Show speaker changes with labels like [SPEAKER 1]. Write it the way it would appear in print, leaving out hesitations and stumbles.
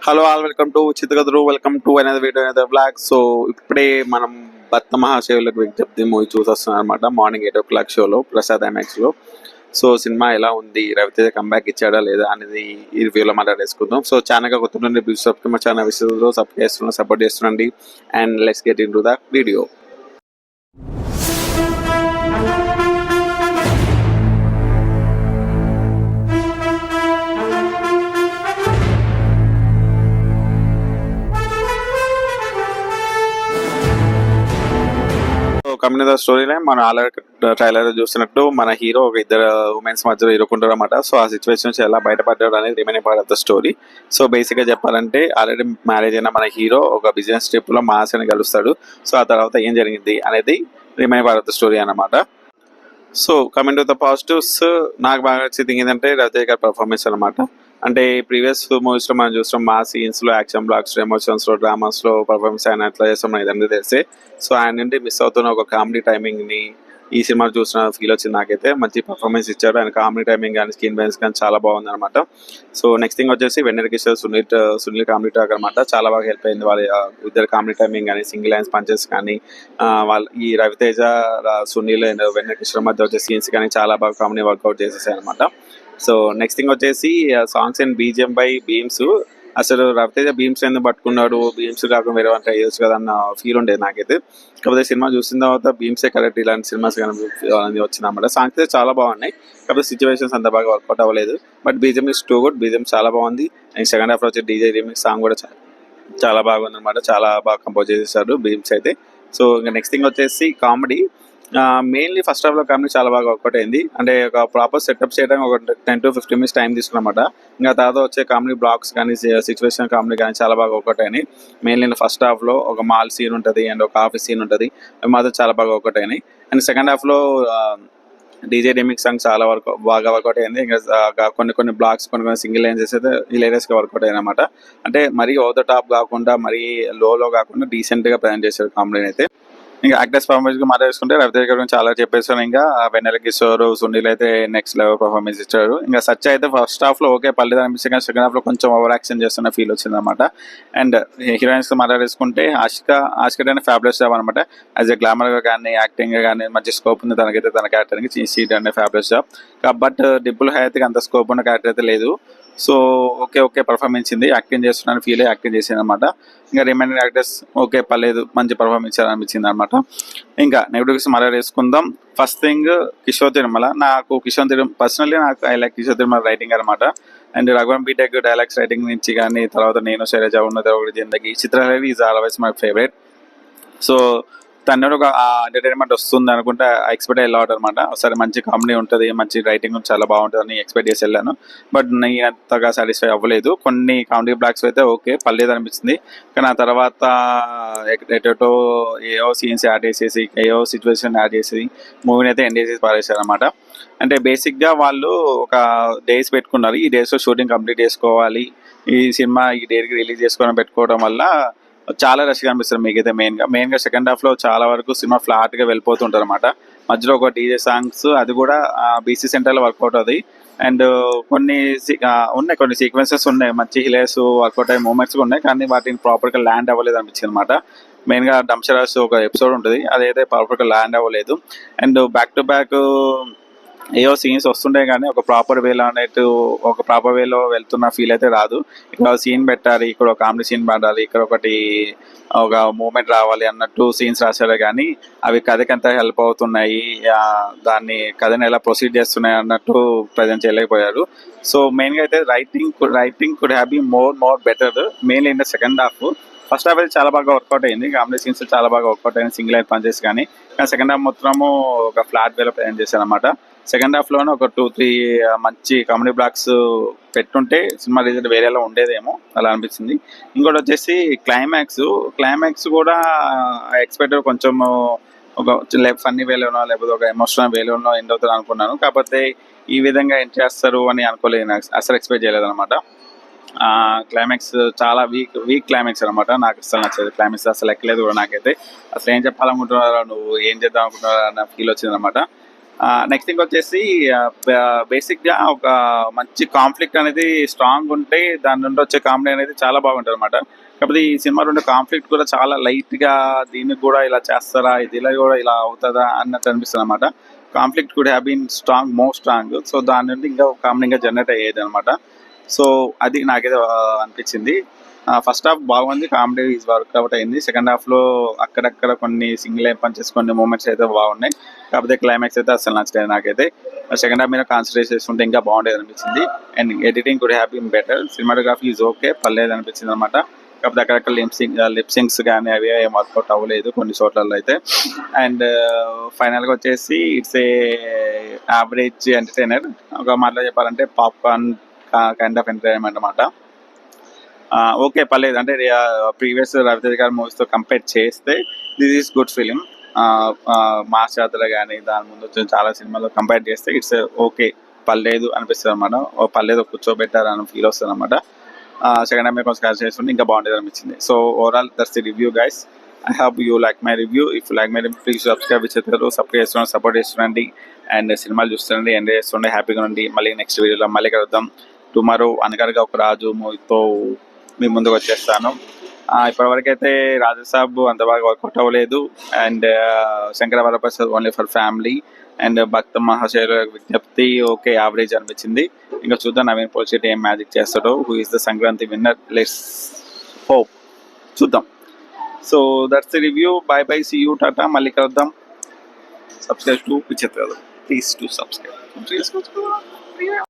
[SPEAKER 1] Hello all welcome to చిత్తగదురు welcome to another video another blog. So ఇప్పుడే మనం భక్త మహాశివులకు విజ్ఞప్తి మూవీ చూసొస్తున్నాం అనమాట. మార్నింగ్ 8 o'clock షోలో ప్రసాద్ ఐమాక్స్లో. సో సినిమా ఎలా ఉంది, రవితేజ కంబ్యాక్ ఇచ్చాడా లేదా అనేది ఈ రివ్యూలో మాట్లాడేసుకుందాం. సో ఛానల్గా కొత్త నుండి మా ఛానల్ విషయంలో సపోర్ట్ చేస్తుండండి. And let's get into the video. Community story line మనం ఆల్రెడీ ట్రైలర్ చూసినట్టు మన హీరో ఒక ఇద్దరు ఉమెన్స్ మధ్యలో ఇరుకుంటారు అనమాట. సో ఆ సిచ్యువేషన్ నుంచి ఎలా బయటపడ్డాడు అనేది remaining part of the story. So basic గా చెప్పాలంటే ఆల్రెడీ మ్యారేజ్ అయిన మన హీరో ఒక బిజినెస్ ట్రిప్ లో మాస్ని కలుస్తాడు. సో ఆ తర్వాత ఏం జరిగింది అనేది remaining part of the story అనమాట. So coming to the positives, నాకు బాగా నచ్చింది ఏంటంటే రవితేజ గారి పర్ఫార్మెన్స్ అనమాట. అంటే ప్రీవియస్ మూవీస్ లో మనం చూస్తాం మా సీన్స్ లో, యాక్షన్ బ్లాక్స్ లో, ఎమోషన్స్ లో, డ్రామాస్ లో పర్ఫార్మెన్స్ ఆయన ఎట్లా చేస్తాం మనకి అందరికీ తెలిసే. సో ఆయన నుండి మిస్ అవుతున్న ఒక కామెడీ టైమింగ్ ని ఈ సినిమా చూసిన ఫీల్ వచ్చింది నాకైతే. మంచి పర్ఫార్మెన్స్ ఇచ్చాడు ఆయన. కామెడీ టైమింగ్ కానీ స్క్రీన్ బ్యాలెన్స్ కానీ చాలా బాగుంది అనమాట. సో నెక్స్ట్ థింగ్ వచ్చేసి వెన్నెల కిషోర్ సునీల్ కామెడీ టాక్ అనమాట. చాలా బాగా హెల్ప్ అయింది వాళ్ళ ఇద్దరు కామెడీ టైమింగ్ కానీ, సింగిల్ లైన్స్ పంచెస్ కానీ, వాళ్ళ ఈ రవితేజ సునీల్ అండ్ వెన్నెల కిషోర్ మధ్య వచ్చే సీన్స్ కానీ చాలా బాగా కామెడీ వర్కౌట్ చేసేసాయి అనమాట. సో నెక్స్ట్ థింగ్ వచ్చేసి songs and BGM by Bheems. అసలు రవితేజ బీమ్స్ ఎందుకు పట్టుకున్నాడు, బీమ్స్ కాకుండా వేరే ట్రై చేయొచ్చు కదా అన్న ఫీల్ ఉండేది నాకైతే. కాకపోతే సినిమా చూసిన తర్వాత బీమ్సే కరెక్ట్ ఇలాంటి సినిమాస్ కానీ వచ్చిందన్నమాట. సాంగ్స్ అయితే చాలా బాగున్నాయి, కాకపోతే సిచ్యువేషన్స్ అంత బాగా వర్కౌట్ అవ్వలేదు. But BGM is too good. BGM చాలా బాగుంది. అండ్ సెకండ్ హాఫ్ లో వచ్చే డీజే రీమిక్స్ సాంగ్ కూడా చాలా బాగుంది అనమాట. చాలా బాగా కంపోజ్ చేసేసాడు బీమ్స్ అయితే. సో ఇంకా నెక్స్ట్ థింగ్ వచ్చేసి కామెడీ. మెయిన్లీ ఫస్ట్ హాఫ్ లో కామెడీ చాలా బాగా వర్కౌట్ అయింది. అంటే ఒక ప్రాపర్ సెటప్ చేయడానికి ఒక 10 to 15 minutes టైం తీసుకున్నమాట. ఇంకా తర్వాత వచ్చే కామెడీ బ్లాక్స్ కానీ, సిచ్యువేషన్ కామెడీ కానీ చాలా బాగా వర్కౌట్ అయినాయి. మెయిన్లీ ఫస్ట్ హాఫ్ లో ఒక మాల్ సీన్ ఉంటుంది అండ్ ఒక ఆఫీస్ సీన్ ఉంటుంది, అవి మాత్రం చాలా బాగా వర్కౌట్ అయినాయి. అండ్ సెకండ్ హాఫ్ లో డీజే డెమిక్ సాంగ్ చాలా బాగా వర్కౌట్ అయింది. ఇంకా కొన్ని బ్లాక్స్, కొన్ని సింగిల్ లైన్స్ అయితే హిలేరియస్ గా వర్కౌట్ అయ్యాయి అనమాట. అంటే మరీ ఓవర్ ద టాప్ కాకుండా, మరీ లో కాకుండా డీసెంట్ గా ప్రజెంట్ చేశారు కామెడీని అయితే. ఇంకా యాక్టర్స్ పర్ఫార్మెన్స్ గా మాట్లాడుకుంటే రవితేజ గారు చాలా చెప్పేసాను. ఇంకా వెన్నెల కిషోర్, సునీల్ అయితే నెక్స్ట్ లెవెల్ పర్ఫార్మెన్స్ ఇచ్చారు. ఇంకా సచ్ అయితే ఫస్ట్ హాఫ్ లో ఓకే పర్లేదు అనిపిస్తుంది, కానీ సెకండ్ హాఫ్ లో కొంచెం ఓవర్ యాక్షన్ చేస్తున్న ఫీల్ వచ్చింది అనమాట. అండ్ హీరోయిన్స్ తో మాట్లాడేసుకుంటే ఆశిక అయినా ఫ్యాబులస్ జాబ్ అనమాట. యాజ్ ఎ గ్లామర్ గా కానీ, యాక్టింగ్ గా కానీ మంచి స్కోప్ ఉంది తనకైతే. తన క్యారెక్టర్ కి సీట్ అనే fabulous job. But Dimple Hayat కి అంత స్కోప్ ఉన్న క్యారెక్టర్ అయితే లేదు. సో ఓకే పర్ఫార్మెన్స్ ఇచ్చింది. యాక్టింగ్ చేస్తున్నాను ఫీల్ యాక్టింగ్ చేసింది అనమాట. ఇంకా రిమైనింగ్ యాక్టర్స్ ఓకే పర్లేదు, మంచి పర్ఫార్మెన్స్ అనిపించింది అనమాట. ఇంకా నెగిటివ్స్ మాట్లాడేసుకుందాం. First thing Kishore Tirumala. నాకు personally I like Kishore Tirumala writing అనమాట. And Raghuvan BTech dialogues writing నుంచి కానీ, తర్వాత Nenu Sailaja Unnadi Okate Zindagi, Chitralahari is always my favourite. So తన ఒక ఎంటర్టైన్మెంట్ వస్తుంది అనుకుంటే ఎక్స్పెక్ట్ వెళ్ళాడు అనమాట. సరే మంచి కామెడీ ఉంటుంది, మంచి రైటింగ్ చాలా బాగుంటుంది అని ఎక్స్పెక్ట్ చేసి వెళ్ళాను. బట్ నేను అంతగా సాటిస్ఫై అవ్వలేదు. కొన్ని కామెడీ బ్లాక్స్ అయితే ఓకే పర్లేదు అనిపించింది, కానీ ఆ తర్వాత ఎటో ఏవో సీన్స్ యాడ్ చేసేసి, ఏవో సిచ్యువేషన్ యాడ్ చేసి మూవీని అయితే ఎండ్ చేసేసి పారేశారు అనమాట. అంటే బేసిక్గా వాళ్ళు ఒక డేస్ పెట్టుకున్నారు, ఈ డేస్లో షూటింగ్ కంప్లీట్ చేసుకోవాలి, ఈ సినిమా ఈ డేట్కి రిలీజ్ చేసుకోవాలని పెట్టుకోవడం వల్ల చాలా రష్గా అనిపిస్తుంది మీకైతే. మెయిన్గా సెకండ్ హాఫ్ లో చాలా వరకు సినిమా ఫ్లాట్ గా వెళ్ళిపోతుంటారు అనమాట. మధ్యలో ఒక డీజే సాంగ్స్, అది కూడా బీసీ సెంటర్ లో వర్కౌట్ అవుతాయి. అండ్ కొన్ని సీక్వెన్సెస్ ఉన్నాయి, మంచి హిలేస్ వర్కౌట్ అయ్యే మూమెంట్స్ ఉన్నాయి, కానీ వాటిని ప్రాపర్ గా ల్యాండ్ అవ్వలేదు అనిపించింది అనమాట. మెయిన్ గా డంషరాస్ ఒక ఎపిసోడ్ ఉంటుంది, అదైతే ప్రాపర్ గా ల్యాండ్ అవ్వలేదు. అండ్ బ్యాక్ టు బ్యాక్ ఏవో సీన్స్ వస్తుండే కానీ ఒక ప్రాపర్ వేలో వెళ్తున్న ఫీల్ అయితే రాదు. ఇక్కడ సీన్ పెట్టాలి, ఇక్కడ ఒక కామెడీ సీన్ పడాలి, ఇక్కడ ఒక మూమెంట్ రావాలి అన్నట్టు సీన్స్ రాశారు, కానీ అవి కథకి ఎంత హెల్ప్ అవుతున్నాయి, దాన్ని కథని ఎలా ప్రొసీడ్ చేస్తున్నాయి అన్నట్టు ప్రజెంట్ చేయలేకపోయారు. సో మెయిన్గా అయితే writing could have be more better mainly in the second half. First half అయితే చాలా బాగా వర్కౌట్ అయింది, కామెడీ సీన్స్ చాలా బాగా వర్కౌట్ అయింది, సింగిల్ లైన్ పంచెస్ కానీ సెకండ్ హాఫ్ మొత్తము ఒక ఫ్లాట్ వేలో ప్రజెంట్ చేశారు అనమాట. సెకండ్ హాఫ్ లోనే ఒక 2-3 మంచి కామెడీ బ్లాక్స్ పెట్టుంటే సినిమా రిజల్ట్ వేరేలా ఉండేదేమో అలా అనిపించింది. ఇంకోటి వచ్చేసి క్లైమాక్స్ కూడా ఎక్స్పెక్ట్ కొంచెం ఒక ఫన్నీ వేలోనో లేకపోతే ఒక ఎమోషనల్ వేలోనో ఎండ్ అవుతుంది అనుకున్నాను, కాకపోతే ఈ విధంగా ఎండ్ చేస్తారు అని అనుకోలేదు, అసలు ఎక్స్పెక్ట్ చేయలేదు అనమాట. క్లైమాక్స్ చాలా వీక్ క్లైమాక్స్ అనమాట. నాకు అసలు నచ్చదు క్లైమాక్స్, అసలు ఎక్కలేదు కూడా నాకైతే. అసలు ఏం చెప్పాలనుకుంటున్నారా, నువ్వు ఏం చేద్దాం అనుకుంటున్నారా అన్న ఫీల్ వచ్చింది అనమాట. నెక్స్ట్ థింగ్ వచ్చేసి బేసిక్గా ఒక మంచి కాన్ఫ్లిక్ట్ అనేది స్ట్రాంగ్ ఉంటే దాని నుండి వచ్చే కామెడీ అనేది చాలా బాగుంటుంది అనమాట. కాకపోతే ఈ సినిమాలో ఉండే కాన్ఫ్లిక్ట్ కూడా చాలా లైట్గా, దీనికి కూడా ఇలా చేస్తారా, ఇది ఇలా కూడా ఇలా అవుతుందా అన్నట్టు అనిపిస్తుంది అనమాట. Conflict could have been strong, more strong. So దాని నుండి ఇంకా కామెడీగా జనరేట్ అయ్యేది అనమాట. సో అది నాకైతే అనిపించింది. ఫస్ట్ హాఫ్ బాగుంది, కామెడీ వర్కౌట్ అయింది. సెకండ్ హాఫ్లో అక్కడక్కడ కొన్ని సింగిల్ పంచెస్, కొన్ని మూమెంట్స్ అయితే బాగున్నాయి. కాకపోతే క్లైమాక్స్ అయితే అసలు నచ్చలేదు నాకైతే. సెకండ్ హాఫ్ మీద కాన్సన్ట్రేట్ చేస్తుంటే ఇంకా బాగుండేది అనిపించింది. And editing could have been better. Cinematography is okay, పర్లేదు అనిపించింది అనమాట. కాకపోతే అక్కడక్కడ లిప్సింగ్స్ కానీ అవి ఏం వర్కౌట్ అవ్వలేదు కొన్ని చోట్లలో అయితే. అండ్ ఫైనల్గా వచ్చేసి ఇట్స్ ఏ యావరేజ్ ఎంటర్టైనర్. ఒక మాటలో చెప్పాలంటే పాప్కార్న్ కైండ్ ఆఫ్ ఎంటర్టైన్మెంట్ అనమాట. ఓకే, పర్లేదు. అంటే ప్రీవియస్ రవితేజ గారి మూవీస్తో కంపేర్ చేస్తే this is good film. Mass జాతర కానీ దాని ముందు వచ్చిన చాలా సినిమాలో కంపేర్ చేస్తే ఇట్స్ ఓకే, పర్లేదు అనిపిస్తుంది అనమాట. పర్లేదు కూర్చోబెట్టారు అని ఫీల్ వస్తుంది అనమాట. సెకండ్ టైం కొంచెం క్యాచ్ చేస్తుంటే ఇంకా బాగుండేది అనిపించింది. So overall that's the review guys. I hope you like my review. If like my review please subscribe చేస్తారు, సపోర్ట్ చేస్తుండండి. అండ్ సినిమాలు చూస్తుండండి, ఎంజాయ్ చేస్తుండే, హ్యాపీగా ఉండండి. మళ్ళీ నెక్స్ట్ వీడియోలో మళ్ళీ కలుద్దాం. టుమారో అనగనగా ఒక రాజు మూవీతో మీ ముందుకు వచ్చేస్తాను. ఇప్పటివరకు అయితే రాజసాబ్ అంత బాగా వర్కౌట్ అవ్వలేదు. And Shankara Varaprasad only for family. And Bhakta Mahashaila Vijnapti okay, average అనిపించింది. ఇంకా చూద్దాం నవీన్ పోల్చెట్టి ఏం మ్యాజిక్ చేస్తాడో. Who is the Sankranti winner, let's hope. చూద్దాం. So that's the review. Bye bye, see you, tata, మళ్ళీ కలుద్దాం. Subscribe to Vichitra, please to subscribe.